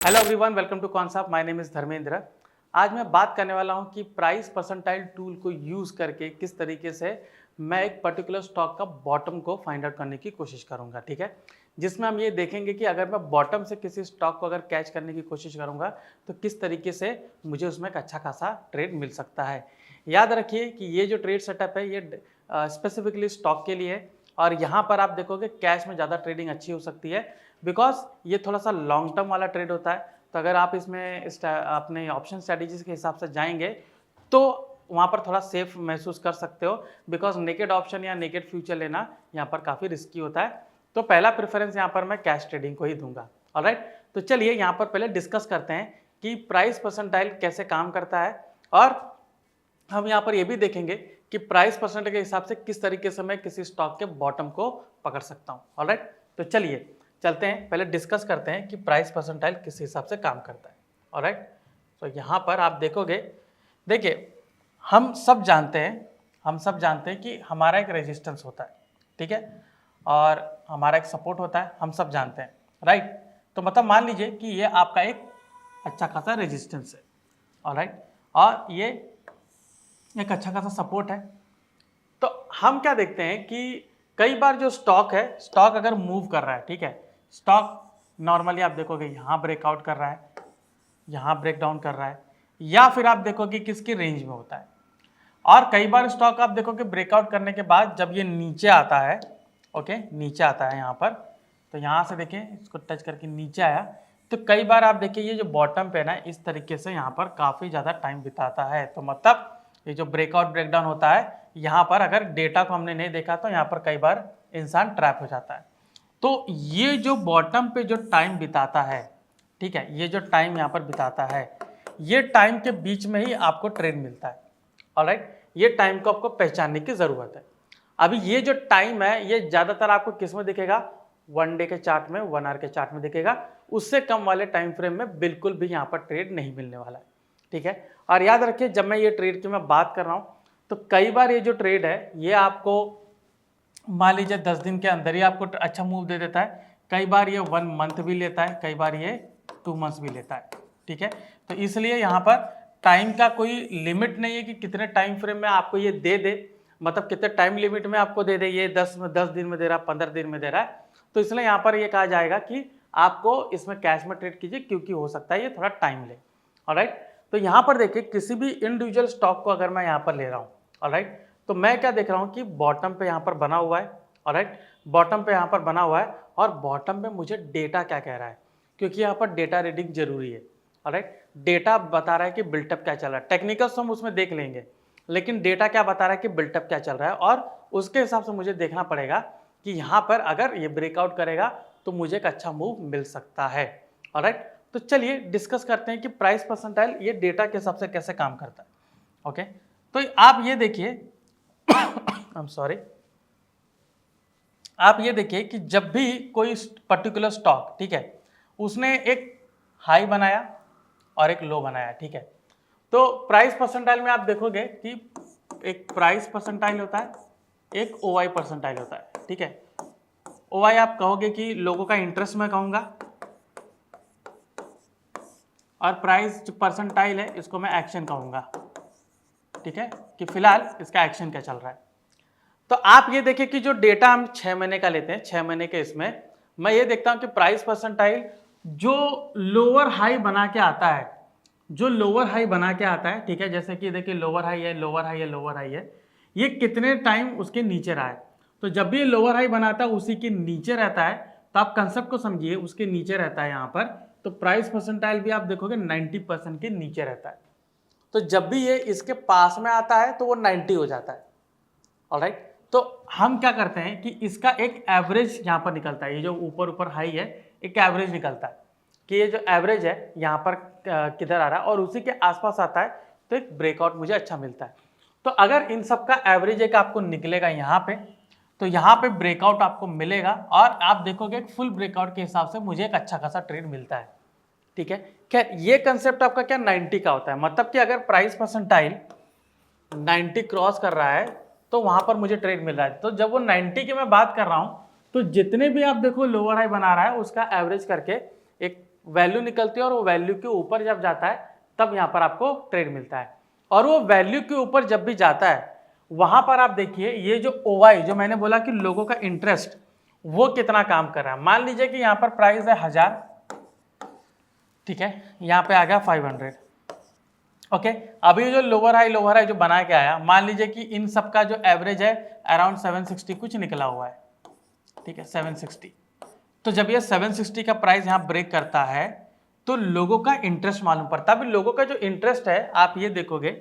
Hello everyone, welcome to concept. My name is Dharmendra. आज मैं बात करने वाला हूं कि प्राइस परसेंटाइल टूल को यूज़ करके किस तरीके से मैं एक पर्टिकुलर स्टॉक का बॉटम को फाइंड आउट करने की कोशिश करूंगा। ठीक है, जिसमें हम ये देखेंगे कि अगर मैं बॉटम से किसी स्टॉक को अगर कैच करने की कोशिश करूंगा तो किस तरीके से मुझे उसमें एक अच्छा खासा ट्रेड मिल सकता है। याद रखिए कि ये जो ट्रेड सेटअप है ये स्पेसिफिकली स्टॉक के लिए है और यहाँ पर आप देखोगे कैश में ज़्यादा ट्रेडिंग अच्छी हो सकती है बिकॉज ये थोड़ा सा लॉन्ग टर्म वाला ट्रेड होता है। तो अगर आप इसमें अपने ऑप्शन स्ट्रैटेजीज के हिसाब से जाएंगे तो वहाँ पर थोड़ा सेफ महसूस कर सकते हो बिकॉज नेकेड ऑप्शन या नेकेड फ्यूचर लेना यहाँ पर काफ़ी रिस्की होता है। तो पहला प्रेफरेंस यहाँ पर मैं कैश ट्रेडिंग को ही दूंगा। ऑलराइट, तो चलिए यहाँ पर पहले डिस्कस करते हैं कि प्राइस परसेंटाइल कैसे काम करता है और हम यहाँ पर ये भी देखेंगे कि प्राइस परसेंट के हिसाब से किस तरीके से मैं किसी स्टॉक के बॉटम को पकड़ सकता हूँ। ऑलराइट, तो चलिए चलते हैं, पहले डिस्कस करते हैं कि प्राइस परसेंटाइल किस हिसाब से काम करता है। ऑलराइट, तो यहाँ पर आप देखोगे, देखिए हम सब जानते हैं कि हमारा एक रेजिस्टेंस होता है, ठीक है, और हमारा एक सपोर्ट होता है, हम सब जानते हैं, राइट। तो मतलब मान लीजिए कि ये आपका एक अच्छा खासा रेजिस्टेंस है। ऑलराइट, और ये एक अच्छा खासा सपोर्ट है। तो हम क्या देखते हैं कि कई बार जो स्टॉक है, स्टॉक अगर मूव कर रहा है, ठीक है, स्टॉक नॉर्मली आप देखोगे यहाँ ब्रेकआउट कर रहा है, यहाँ ब्रेक डाउन कर रहा है, या फिर आप देखोगे किसकी रेंज में होता है। और कई बार स्टॉक आप देखोगे ब्रेकआउट करने के बाद जब ये नीचे आता है, ओके, नीचे आता है यहाँ पर, तो यहाँ से देखिए इसको टच करके नीचे आया, तो कई बार आप देखिए ये जो बॉटम पे ना इस तरीके से यहाँ पर काफ़ी ज़्यादा टाइम बिताता है। तो मतलब ये जो ब्रेकआउट ब्रेकडाउन होता है, यहाँ पर अगर डेटा को हमने नहीं देखा तो यहाँ पर कई बार इंसान ट्रैप हो जाता है। तो ये जो बॉटम पे जो टाइम बिताता है, ठीक है, ये जो टाइम यहाँ पर बिताता है, ये टाइम के बीच में ही आपको ट्रेड मिलता है। ऑलराइट, ये टाइम को आपको पहचानने की ज़रूरत है। अभी ये जो टाइम है ये ज़्यादातर आपको किस में दिखेगा, 1 डे के चार्ट में, 1 आवर के चार्ट में दिखेगा। उससे कम वाले टाइम फ्रेम में बिल्कुल भी यहाँ पर ट्रेड नहीं मिलने वाला है, ठीक है। और याद रखिए जब मैं ये ट्रेड की मैं बात कर रहा हूँ तो कई बार ये जो ट्रेड है ये आपको मान लीजिए 10 दिन के अंदर ही आपको अच्छा मूव दे देता है, कई बार ये 1 मंथ भी लेता है, कई बार ये 2 मंथ्स भी लेता है, ठीक है। तो इसलिए यहाँ पर टाइम का कोई लिमिट नहीं है कि कितने टाइम फ्रेम में आपको ये दे दे, मतलब कितने टाइम लिमिट में आपको दे दे, ये 10 दिन में दे रहा है, 15 दिन में दे रहा है। तो इसलिए यहाँ पर ये कहा जाएगा कि आपको इसमें कैश में ट्रेड कीजिए क्योंकि हो सकता है ये थोड़ा टाइम ले। ऑलराइट, तो यहाँ पर देखिए किसी भी इंडिविजुअल स्टॉक को अगर मैं यहाँ पर ले रहा हूँ, ऑलराइट, तो मैं क्या देख रहा हूँ कि बॉटम पे यहाँ पर बना हुआ है। ऑलराइट, बॉटम पे यहाँ पर बना हुआ है और बॉटम पे मुझे डेटा क्या कह रहा है, क्योंकि यहाँ पर डेटा रीडिंग जरूरी है। ऑलराइट, डेटा बता रहा है कि बिल्टअप क्या चल रहा है, टेक्निकल्स हम उसमें देख लेंगे, लेकिन डेटा क्या बता रहा है कि बिल्टअप क्या चल रहा है, और उसके हिसाब से मुझे देखना पड़ेगा कि यहाँ पर अगर ये ब्रेकआउट करेगा तो मुझे एक अच्छा मूव मिल सकता है। ऑलराइट, तो चलिए डिस्कस करते हैं कि प्राइस परसेंटाइल ये डेटा के हिसाब से कैसे काम करता है। ओके, तो आप ये देखिए आई एम सॉरी, आप ये देखिए कि जब भी कोई पर्टिकुलर स्टॉक, ठीक है, उसने एक हाई बनाया और एक लो बनाया, ठीक है, तो प्राइस परसेंटाइल में आप देखोगे कि एक प्राइस परसेंटाइल होता है, एक ओआई परसेंटाइल होता है, ठीक है। ओआई आप कहोगे कि लोगों का इंटरेस्ट मैं कहूँगा, और प्राइस जो परसेंटाइल है इसको मैं एक्शन कहूँगा, ठीक है, कि फिलहाल इसका एक्शन क्या चल रहा है। तो आप ये देखिए कि जो डेटा हम 6 महीने का लेते हैं, 6 महीने के इसमें मैं ये देखता हूँ कि प्राइस परसेंटाइल जो लोअर हाई बना के आता है, जो लोअर हाई बना के आता है, ठीक है, जैसे कि देखिए लोअर हाई है, लोअर हाई है, लोअर हाई है, ये कितने टाइम उसके नीचे रहा है। तो जब भी लोअर हाई बनाता है उसी के नीचे रहता है, तो आप कंसेप्ट को समझिए, उसके नीचे रहता है यहाँ पर, तो प्राइस परसेंटाइल भी आप देखोगे 90% के नीचे रहता है। तो जब भी ये इसके पास में आता है तो वो 90 हो जाता है। ऑलराइट, तो हम क्या करते हैं कि इसका एक एवरेज यहाँ पर निकलता है, ये जो ऊपर ऊपर हाई है एक एवरेज निकलता है कि ये जो एवरेज है यहाँ पर किधर आ रहा है, और उसी के आसपास आता है तो एक ब्रेकआउट मुझे अच्छा मिलता है। तो अगर इन सब का एवरेज एक आपको निकलेगा यहाँ पे, तो यहाँ पे ब्रेकआउट आपको मिलेगा और आप देखोगे एक फुल ब्रेकआउट के हिसाब से मुझे एक अच्छा खासा ट्रेड मिलता है, ठीक है। क्या ये कंसेप्ट आपका क्या 90 का होता है, मतलब कि अगर प्राइस परसेंटाइल 90 क्रॉस कर रहा है तो वहां पर मुझे ट्रेड मिल रहा है। तो जब वो 90 की मैं बात कर रहा हूं तो जितने भी आप देखो लोअर हाई बना रहा है उसका एवरेज करके एक वैल्यू निकलती है और वो वैल्यू के ऊपर जब जाता है तब यहाँ पर आपको ट्रेड मिलता है। और वो वैल्यू के ऊपर जब भी जाता है वहां पर आप देखिए ये जो OI जो मैंने बोला कि लोगों का इंटरेस्ट वो कितना काम कर रहा है। मान लीजिए कि यहाँ पर प्राइस है 1000, ठीक है, यहाँ पे आ गया 500, ओके। अभी जो लोअर हाई जो बना के आया, मान लीजिए कि इन सब का जो एवरेज है अराउंड 760 कुछ निकला हुआ है, ठीक है, 760। तो जब ये 760 का प्राइस यहाँ ब्रेक करता है तो लोगों का इंटरेस्ट मालूम पड़ता है। अभी लोगों का जो इंटरेस्ट है आप ये देखोगे,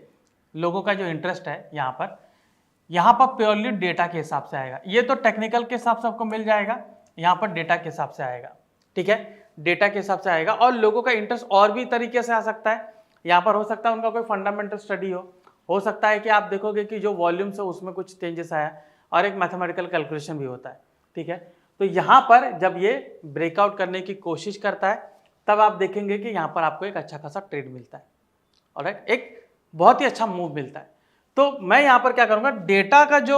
लोगों का जो इंटरेस्ट है यहाँ पर प्योरली डेटा के हिसाब से आएगा। ये तो टेक्निकल के हिसाब से आपको मिल जाएगा, यहाँ पर डेटा के हिसाब से आएगा, ठीक है, डेटा के हिसाब से आएगा। और लोगों का इंटरेस्ट और भी तरीके से आ सकता है। यहाँ पर हो सकता है उनका कोई फंडामेंटल स्टडी हो सकता है कि आप देखोगे कि जो वॉल्यूम्स है उसमें कुछ चेंजेस आया और एक मैथमेटिकल कैलकुलेशन भी होता है, ठीक है। तो यहाँ पर जब ये ब्रेकआउट करने की कोशिश करता है तब आप देखेंगे कि यहाँ पर आपको एक अच्छा खासा ट्रेड मिलता है, ऑलराइट, एक बहुत ही अच्छा मूव मिलता है। तो मैं यहाँ पर क्या करूँगा, डेटा का जो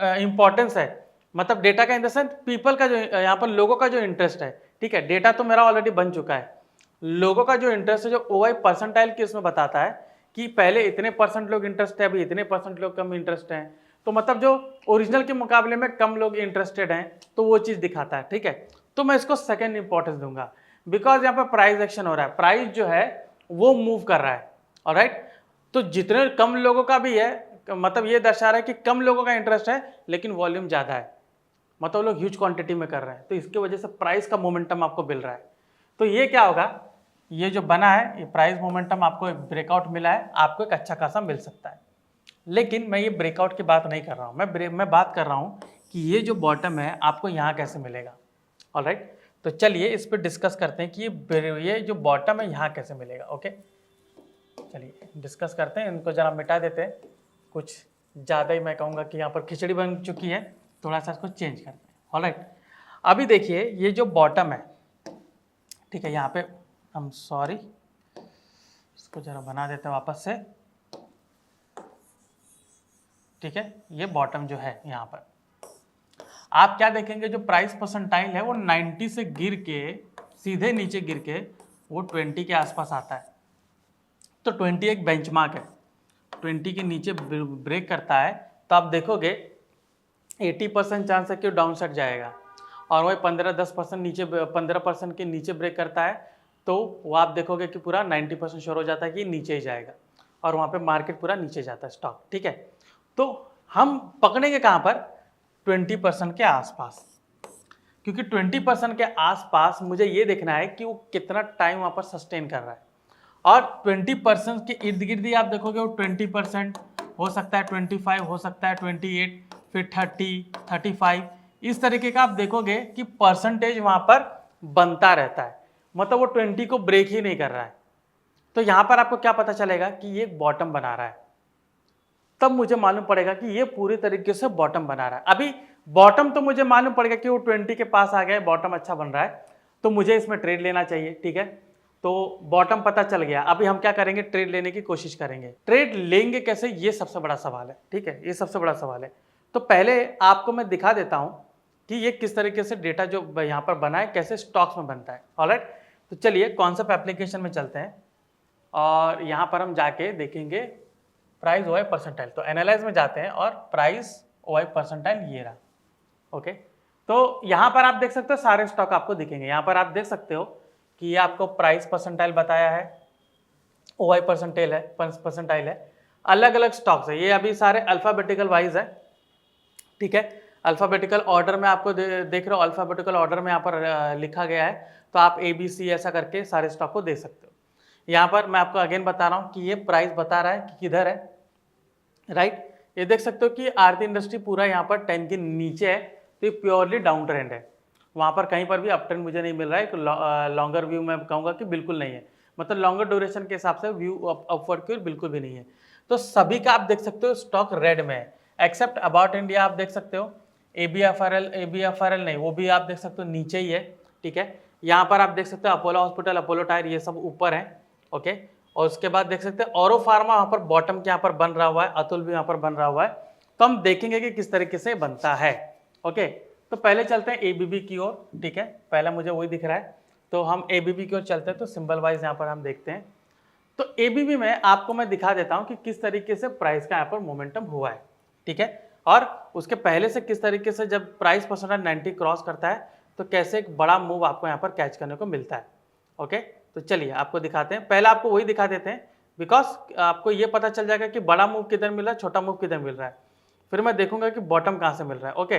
इंपॉर्टेंस है, मतलब डेटा का इन द सेंस पीपल का जो यहाँ पर लोगों का जो इंटरेस्ट है, ठीक है, डेटा तो मेरा ऑलरेडी बन चुका है, लोगों का जो इंटरेस्ट है जो OI परसेंटाइल की उसमें बताता है कि पहले इतने % लोग इंटरेस्ट है, अभी इतने % लोग कम इंटरेस्ट हैं, तो मतलब जो ओरिजिनल के मुकाबले में कम लोग इंटरेस्टेड हैं, तो वो चीज़ दिखाता है, ठीक है। तो मैं इसको सेकेंड इंपॉर्टेंस दूंगा बिकॉज यहाँ पर प्राइस एक्शन हो रहा है, प्राइस जो है वो मूव कर रहा है, ऑलराइट। तो जितने कम लोगों का भी है, मतलब ये दर्शा रहा है कि कम लोगों का इंटरेस्ट है लेकिन वॉल्यूम ज़्यादा है, मतलब लोग ह्यूज क्वांटिटी में कर रहे हैं, तो इसकी वजह से प्राइस का मोमेंटम आपको मिल रहा है। तो ये क्या होगा, ये जो बना है ये प्राइस मोमेंटम आपको एक ब्रेकआउट मिला है, आपको एक अच्छा खासा मिल सकता है। लेकिन मैं ये ब्रेकआउट की बात नहीं कर रहा हूँ, मैं बात कर रहा हूँ कि ये जो बॉटम है आपको यहाँ कैसे मिलेगा, ऑलराइट। तो चलिए इस पर डिस्कस करते हैं कि ये जो बॉटम है यहाँ कैसे मिलेगा, ओके। चलिए डिस्कस करते हैं, इनको जरा मिटा देते हैं, कुछ ज़्यादा ही मैं कहूँगा कि यहाँ पर खिचड़ी बन चुकी है, थोड़ा सा इसको चेंज करते हैं, ऑलराइट। अभी देखिए ये जो बॉटम है, ठीक है, यहाँ पे हम सॉरी इसको जरा बना देते हैं वापस से, ठीक है। ये बॉटम जो है यहाँ पर आप क्या देखेंगे, जो प्राइस परसेंटाइल है वो 90 से गिर के सीधे नीचे गिर के वो 20 के आसपास आता है। तो 20 एक बेंचमार्क है, 20 के नीचे ब्रेक करता है तो आप देखोगे 80% चांस है कि डाउन साइड जाएगा, और वही 15-10% नीचे 15% के नीचे ब्रेक करता है तो वो आप देखोगे कि पूरा 90% श्योर हो जाता है कि नीचे ही जाएगा, और वहाँ पे मार्केट पूरा नीचे जाता है स्टॉक, ठीक है। तो हम पकड़ेंगे कहाँ पर, 20% के आसपास, क्योंकि 20% के आसपास मुझे ये देखना है कि वो कितना टाइम वहाँ पर सस्टेन कर रहा है। और 20% के इर्द गिर्द ही आप देखोगे वो 20% हो सकता है, 25 हो सकता है, 28, फिर 30, 35, इस तरीके का आप देखोगे कि परसेंटेज वहाँ पर बनता रहता है, मतलब वो 20 को ब्रेक ही नहीं कर रहा है। तो यहाँ पर आपको क्या पता चलेगा कि ये बॉटम बना रहा है, तब मुझे मालूम पड़ेगा कि ये पूरी तरीके से बॉटम बना रहा है। अभी बॉटम तो मुझे मालूम पड़ेगा कि वो 20 के पास आ गया, बॉटम अच्छा बन रहा है, तो मुझे इसमें ट्रेड लेना चाहिए, ठीक है। तो बॉटम पता चल गया, अभी हम क्या करेंगे, ट्रेड लेने की कोशिश करेंगे। ट्रेड लेंगे कैसे, ये सबसे बड़ा सवाल है, ठीक है, ये सबसे बड़ा सवाल है। तो पहले आपको मैं दिखा देता हूँ कि ये किस तरीके से डेटा जो यहाँ पर बना है कैसे स्टॉक्स में बनता है, ऑलराइट। तो चलिए कॉन्सेप्ट एप्लीकेशन में चलते हैं और यहाँ पर हम जाके देखेंगे प्राइस OI परसेंटाइल। तो एनालाइज में जाते हैं और प्राइस OI परसेंटाइल ये रहा, ओके। तो यहाँ पर आप देख सकते हो सारे स्टॉक आपको दिखेंगे। यहाँ पर आप देख सकते हो कि ये आपको प्राइस परसेंटाइल बताया है, OI परसेंटाइल है, अलग अलग स्टॉक्स है। ये अभी सारे अल्फाबेटिकल वाइज है, ठीक है, अल्फाबेटिकल ऑर्डर में आपको देख रहे हो, अल्फाबेटिकल ऑर्डर में यहाँ पर लिखा गया है, तो आप ABC ऐसा करके सारे स्टॉक को दे सकते हो। यहाँ पर मैं आपको अगेन बता रहा हूँ कि ये प्राइस बता रहा है कि किधर है, राइट। ये देख सकते हो कि आरती इंडस्ट्री पूरा यहाँ पर 10 के नीचे है, तो ये प्योरली डाउन ट्रेंड है, वहाँ पर कहीं पर भी अप ट्रेंड मुझे नहीं मिल रहा है। लॉन्गर व्यू में कहूँगा कि बिल्कुल नहीं है, मतलब लॉन्गर ड्यूरेशन के हिसाब से व्यू अपवर्ड की ओर बिल्कुल भी नहीं है। तो सभी का आप देख सकते हो स्टॉक रेड में है, एक्सेप्ट अबाउट इंडिया आप देख सकते हो, ABFRL नहीं, वो भी आप देख सकते हो नीचे ही है, ठीक है। यहाँ पर आप देख सकते हो अपोलो हॉस्पिटल, अपोलो टायर, ये सब ऊपर है, ओके। और उसके बाद देख सकते हैं औरो फार्मा वहाँ पर बॉटम के यहाँ पर बन रहा हुआ है, अतुल भी यहाँ पर बन रहा हुआ है। तो हम देखेंगे कि किस तरीके से बनता है, ओके। तो पहले चलते हैं ABB की ओर, ठीक है, पहला मुझे वही दिख रहा है। तो हम ABB की ओर चलते हैं, तो सिंबल वाइज यहाँ पर हम देखते हैं। तो ABB में आपको मैं दिखा देता हूँ कि किस तरीके से प्राइस का यहाँ पर मोमेंटम हुआ है, ठीक है, और उसके पहले से किस तरीके से जब प्राइस परसेंटाइल 90 क्रॉस करता है तो कैसे एक बड़ा मूव आपको यहाँ पर कैच करने को मिलता है। ओके, तो चलिए आपको दिखाते हैं। पहले आपको वही दिखा देते हैं, बिकॉज आपको ये पता चल जाएगा कि बड़ा मूव किधर मिल रहा है, छोटा मूव किधर मिल रहा है, फिर मैं देखूंगा कि बॉटम कहाँ से मिल रहा है। ओके,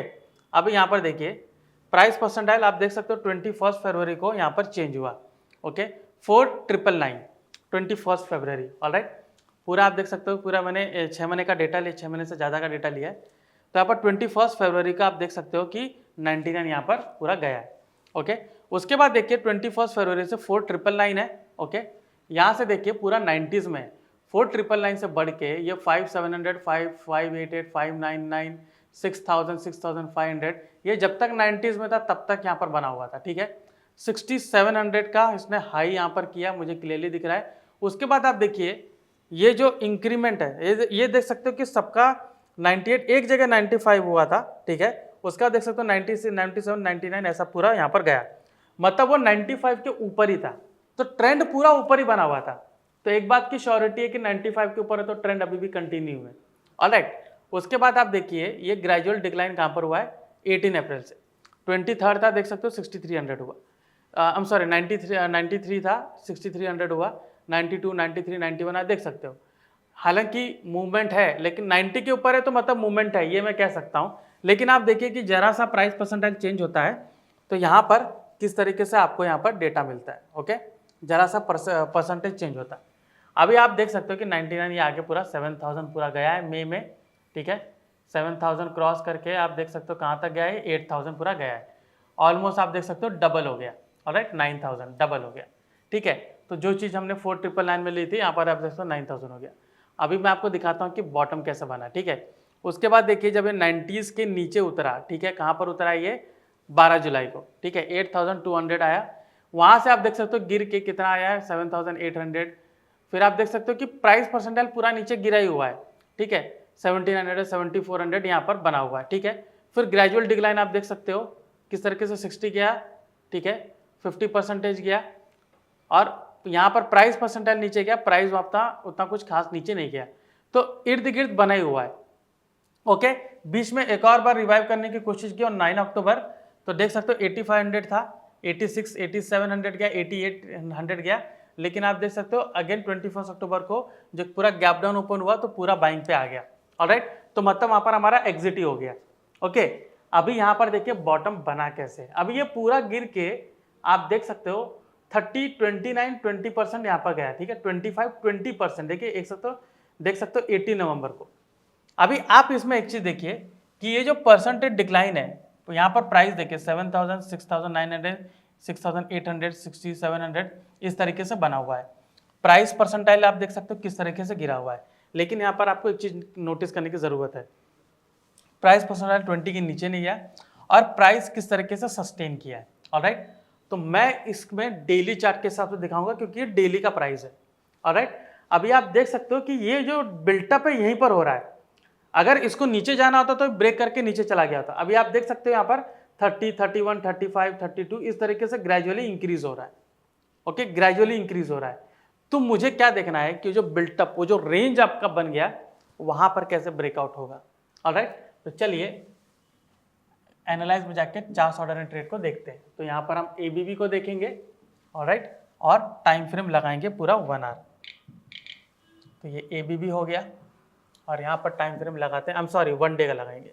अभी यहाँ पर देखिए प्राइस परसेंटाइल आप देख सकते हो 21 फरवरी को यहाँ पर चेंज हुआ। ओके, 4999 21 फरवरी, ऑलराइट। पूरा आप देख सकते हो, पूरा मैंने 6 महीने का डेटा लिया, 6 महीने से ज़्यादा का डेटा लिया है। तो यहाँ पर 21 फरवरी का आप देख सकते हो कि 99 यहाँ पर पूरा गया है। ओके, उसके बाद देखिए 21 फरवरी से 4999 है। ओके, यहाँ से देखिए पूरा 90s में 4999 से बढ़ के ये 5700, 5588, 599, 6000, 6500, ये जब तक 90s में था तब तक यहाँ पर बना हुआ था, ठीक है। 6700 का इसने हाई यहाँ पर किया, मुझे क्लियरली दिख रहा है। उसके बाद आप देखिए ये जो इंक्रीमेंट है, ये देख सकते हो कि सबका 98, एक जगह 95 हुआ था, ठीक है, उसका देख सकते हो 96, 97, 99 ऐसा पूरा यहाँ पर गया, मतलब वो 95 के ऊपर ही था, तो ट्रेंड पूरा ऊपर ही बना हुआ था। तो एक बात की श्योरिटी है कि 95 के ऊपर है तो ट्रेंड अभी भी कंटिन्यू है, ऑलराइट। उसके बाद आप देखिए ये ग्रेजुअल डिक्लाइन कहाँ पर हुआ है, 18 अप्रैल से। 23 था, देख सकते हो 6300 हुआ, आई एम सॉरी 93 था, 6300 हुआ, 92, 93, 91 आप देख सकते हो। हालांकि मूवमेंट है, लेकिन 90 के ऊपर है तो मतलब मूवमेंट है, ये मैं कह सकता हूँ। लेकिन आप देखिए कि जरा सा प्राइस परसेंटाइल चेंज होता है तो यहाँ पर किस तरीके से आपको यहाँ पर डेटा मिलता है। ओके, जरा सा परसेंटेज चेंज होता है। अभी आप देख सकते हो कि 99 ये आगे पूरा 7000 पूरा गया है मई में, ठीक है। 7000 क्रॉस करके आप देख सकते हो कहाँ तक गया है, 8000 पूरा गया है, ऑलमोस्ट आप देख सकते हो डबल हो गया, ऑलराइट, 9000 डबल हो गया, ठीक है। तो जो चीज़ हमने 4999 में ली थी, यहाँ पर आप देख सकते हो 9000 हो गया। अभी मैं आपको दिखाता हूँ कि बॉटम कैसे बना, ठीक है। उसके बाद देखिए जब ये 90s के नीचे उतरा, ठीक है, कहाँ पर उतरा ये 12 जुलाई को, ठीक है, 8200 आया, वहाँ से आप देख सकते हो गिर के कितना आया है 7800। फिर आप देख सकते हो कि प्राइस परसेंटाइल पूरा नीचे गिरा ही हुआ है, ठीक है, 1700, 7400 यहाँ पर बना हुआ है, ठीक है। फिर ग्रेजुअल डिक्लाइन आप देख सकते हो किस तरीके से 60 गया, ठीक है, 50% गया, और यहाँ पर प्राइस परसेंटाइल नीचे गया, प्राइस उतना कुछ खास नीचे नहीं गया, तो इर्द गिर्द बना ही हुआ है। ओके, बीच में एक और बार रिवाइव करने की कोशिश की और 9 अक्टूबर, तो देख सकते हो 8500 था, 86, 8700 गया, 8800 गया, लेकिन आप देख सकते हो अगेन 21 अक्टूबर को जो पूरा गैप डाउन ओपन हुआ तो पूरा बाइंग पे आ गया, ऑलराइट। तो मतलब वहाँ पर हमारा एग्जिट ही हो गया। ओके, अभी यहाँ पर देखिए बॉटम बना कैसे, अभी ये पूरा गिर के आप देख सकते हो 30, 29, 20% यहाँ पर गया, ठीक है, 25, 20%, देखिए देख सकते हो 18 नवंबर को। अभी आप इसमें एक चीज देखिए कि ये जो परसेंटेज डिक्लाइन है, तो यहाँ पर प्राइस देखिए 7000, 6900, 6800, 6700 इस तरीके से बना हुआ है। प्राइस परसेंटाइल आप देख सकते हो किस तरीके से गिरा हुआ है। लेकिन यहाँ पर आपको एक चीज नोटिस करने की जरूरत है, प्राइस परसेंटाइल 20 के नीचे नहीं गया और प्राइस किस तरीके से सस्टेन किया है, ऑलराइट। तो मैं इसमें डेली चार्ट के हिसाब से दिखाऊंगा क्योंकि ये डेली का प्राइस है, ऑलराइट। अभी आप देख सकते हो कि ये जो बिल्टअप है यहीं पर हो रहा है, अगर इसको नीचे जाना होता तो ब्रेक करके नीचे चला गया था। अभी आप देख सकते हो यहाँ पर 30, 31, 35, 32 इस तरीके से ग्रेजुअली इंक्रीज हो रहा है। ओके, ग्रेजुअली इंक्रीज हो रहा है। तो मुझे क्या देखना है कि जो बिल्टअप, वो जो रेंज आपका बन गया वहां पर कैसे ब्रेकआउट होगा, ऑलराइट। तो चलिए एनालाइज में जाके चार्ट ऑर्डर एंड ट्रेड को देखते हैं। तो यहाँ पर हम एबीबी को देखेंगे, ऑलराइट, और टाइम फ्रेम लगाएंगे पूरा 1 आवर। तो ये एबीबी हो गया और यहाँ पर टाइम फ्रेम लगाते हैं, आई एम सॉरी 1 डे का लगाएंगे।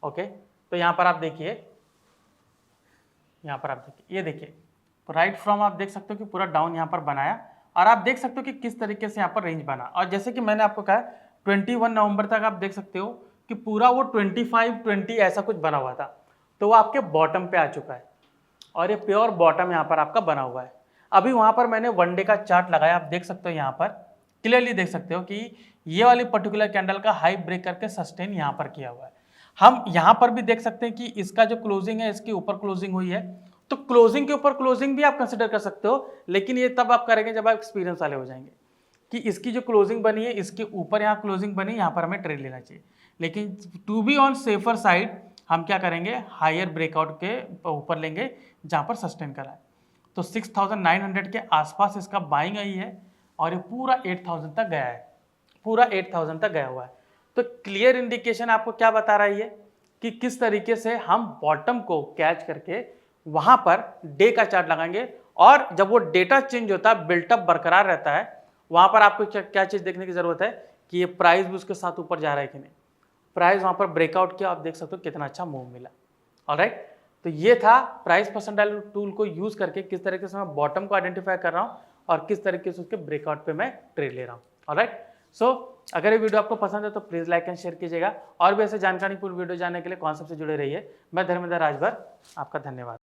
ओके, तो यहाँ पर आप देखिए, ये देखिए राइट फ्रॉम आप देख सकते हो कि पूरा डाउन यहाँ पर बनाया और आप देख सकते हो कि किस तरीके से यहाँ पर रेंज बना। और जैसे कि मैंने आपको कहा 21 नवंबर तक आप देख सकते हो कि पूरा वो 25, 20 ऐसा कुछ बना हुआ था, तो वो आपके बॉटम पे आ चुका है और ये प्योर बॉटम यहाँ पर आपका बना हुआ है। अभी वहाँ पर मैंने 1 डे का चार्ट लगाया, आप देख सकते हो यहाँ पर क्लियरली देख सकते हो कि ये वाली पर्टिकुलर कैंडल का हाई ब्रेक करके सस्टेन यहाँ पर किया हुआ है। हम यहाँ पर भी देख सकते हैं कि इसका जो क्लोजिंग है इसके ऊपर क्लोजिंग हुई है, तो क्लोजिंग के ऊपर क्लोजिंग भी आप कंसिडर कर सकते हो, लेकिन ये तब आप करेंगे जब आप एक्सपीरियंस वाले हो जाएंगे कि इसकी जो क्लोजिंग बनी है इसके ऊपर यहाँ क्लोजिंग बनी, यहाँ पर हमें ट्रेड लेना चाहिए। लेकिन to be on safer side हम क्या करेंगे, हायर ब्रेकआउट के ऊपर लेंगे जहाँ पर सस्टेन करा है। तो 6,900 के आसपास इसका बाइंग आई है और ये पूरा 8,000 तक गया है, पूरा 8,000 तक गया हुआ है। तो क्लियर इंडिकेशन आपको क्या बता रही है कि किस तरीके से हम बॉटम को कैच करके वहां पर डे का चार्ट लगाएंगे, और जब वो डेटा चेंज होता है, बिल्टअप बरकरार रहता है, वहां पर आपको क्या चीज देखने की जरूरत है कि ये प्राइस भी उसके साथ ऊपर जा रहा है कि नहीं। प्राइस वहां पर ब्रेकआउट किया, आप देख सकते हो कितना अच्छा मूव मिला। ऑलराइट, तो ये था प्राइस परसेंटाइल टूल को यूज करके किस तरीके से मैं बॉटम को आइडेंटिफाई कर रहा हूँ और किस तरीके से उसके ब्रेकआउट पे मैं ट्रेड ले रहा हूँ। ऑलराइट, सो अगर ये वीडियो आपको पसंद है तो प्लीज लाइक एंड शेयर कीजिएगा, और भी ऐसे जानकारीपूर्ण वीडियो जानने के लिए कॉन्सेप्ट से जुड़े रहिए। मैं धर्मेंद्र राजभर, आपका धन्यवाद।